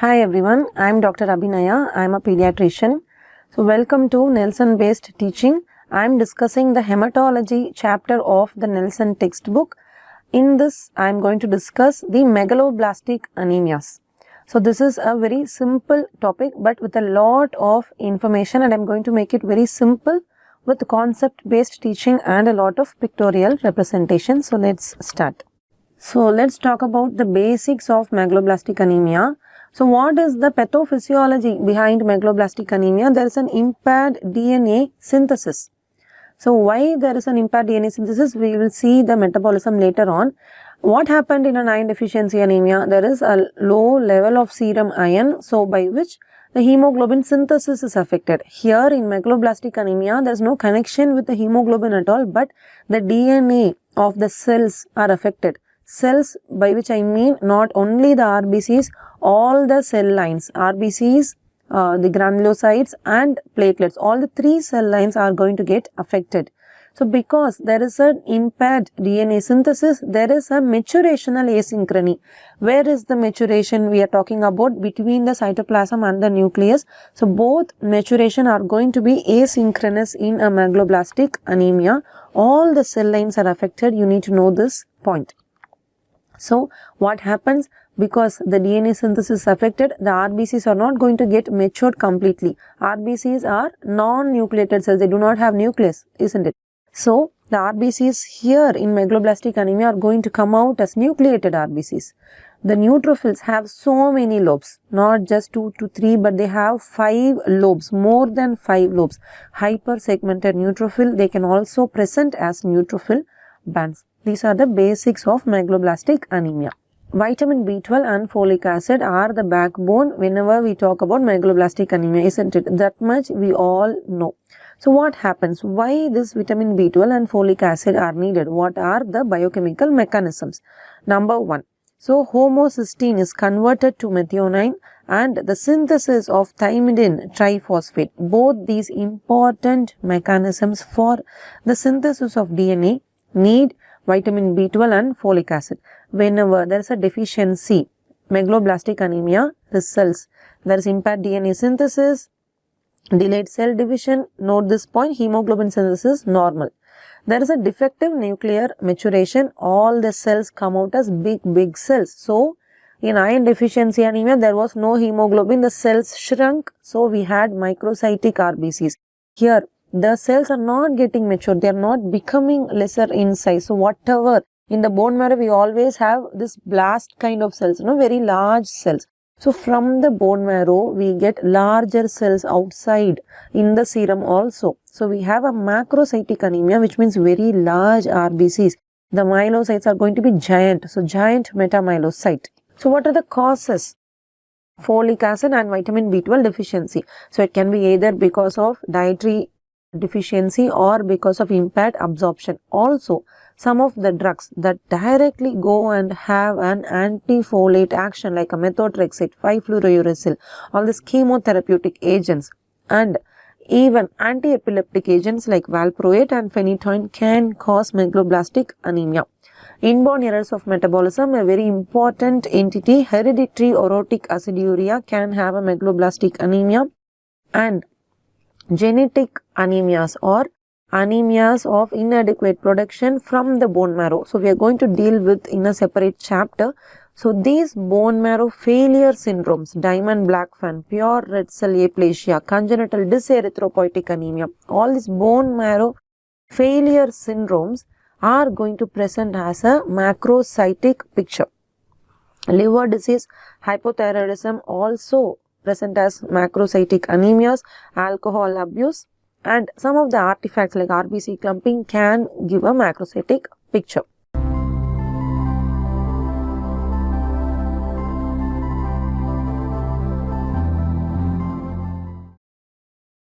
Hi everyone, I am Dr. Abhinaya. I am a pediatrician. So welcome to Nelson based teaching. I am discussing the hematology chapter of the Nelson textbook. In this, I am going to discuss the megaloblastic anemias. So this is a very simple topic but with a lot of information, and I am going to make it very simple with concept based teaching and a lot of pictorial representation. So let's start. So let's talk about the basics of megaloblastic anemia. So what is the pathophysiology behind megaloblastic anemia? There is an impaired DNA synthesis. So why there is an impaired DNA synthesis? We will see the metabolism later on. What happened in an iron deficiency anemia? There is a low level of serum iron, so by which the hemoglobin synthesis is affected. Here in megaloblastic anemia, there is no connection with the hemoglobin at all, but the DNA of the cells are affected. Cells, by which I mean not only the RBCs, all the cell lines, RBCs, the granulocytes and platelets, all the three cell lines are going to get affected. So because there is an impaired DNA synthesis, there is a maturational asynchrony. Where is the maturation we are talking about? Between the cytoplasm and the nucleus. So both maturation are going to be asynchronous in a megaloblastic anemia. All the cell lines are affected. You need to know this point. So what happens? Because the DNA synthesis is affected, the RBCs are not going to get matured completely. RBCs are non-nucleated cells. They do not have nucleus, isn't it? So the RBCs here in megaloblastic anemia are going to come out as nucleated RBCs. The neutrophils have so many lobes, not just 2 to 3, but they have 5 lobes, more than 5 lobes. Hypersegmented neutrophil, they can also present as neutrophil bands. These are the basics of megaloblastic anemia. Vitamin B12 and folic acid are the backbone whenever we talk about megaloblastic anemia, isn't it? That much we all know. So what happens? Why this vitamin B12 and folic acid are needed? What are the biochemical mechanisms? Number 1. So homocysteine is converted to methionine and the synthesis of thymidine triphosphate. Both these important mechanisms for the synthesis of DNA need vitamin B12 and folic acid. Whenever there is a deficiency, megaloblastic anemia results. There is impaired DNA synthesis, delayed cell division. Note this point, hemoglobin synthesis normal. There is a defective nuclear maturation. All the cells come out as big cells. So in iron deficiency anemia, there was no hemoglobin. The cells shrunk. So we had microcytic RBCs. Here, the cells are not getting matured. They are not becoming lesser in size. So whatever in the bone marrow, we always have this blast kind of cells, very large cells. So from the bone marrow, we get larger cells outside in the serum also. So we have a macrocytic anemia, which means very large RBCs. The myelocytes are going to be giant. So giant metamyelocyte. So what are the causes? Folic acid and vitamin B12 deficiency. So it can be either because of dietary deficiency or because of impaired absorption. Also, some of the drugs that directly go and have an antifolate action like a methotrexate, 5-fluorouracil, all these chemotherapeutic agents and even anti-epileptic agents like valproate and phenytoin can cause megaloblastic anemia. Inborn errors of metabolism, a very important entity, hereditary orotic aciduria can have a megaloblastic anemia, and genetic anemias or anemias of inadequate production from the bone marrow. So we are going to deal with in a separate chapter. So these bone marrow failure syndromes, diamond black fan, pure red cell aplasia, congenital dyserythropoietic anemia, all these bone marrow failure syndromes are going to present as a macrocytic picture. Liver disease, hypothyroidism also present as macrocytic anemias, alcohol abuse, and some of the artifacts like RBC clumping can give a macrocytic picture.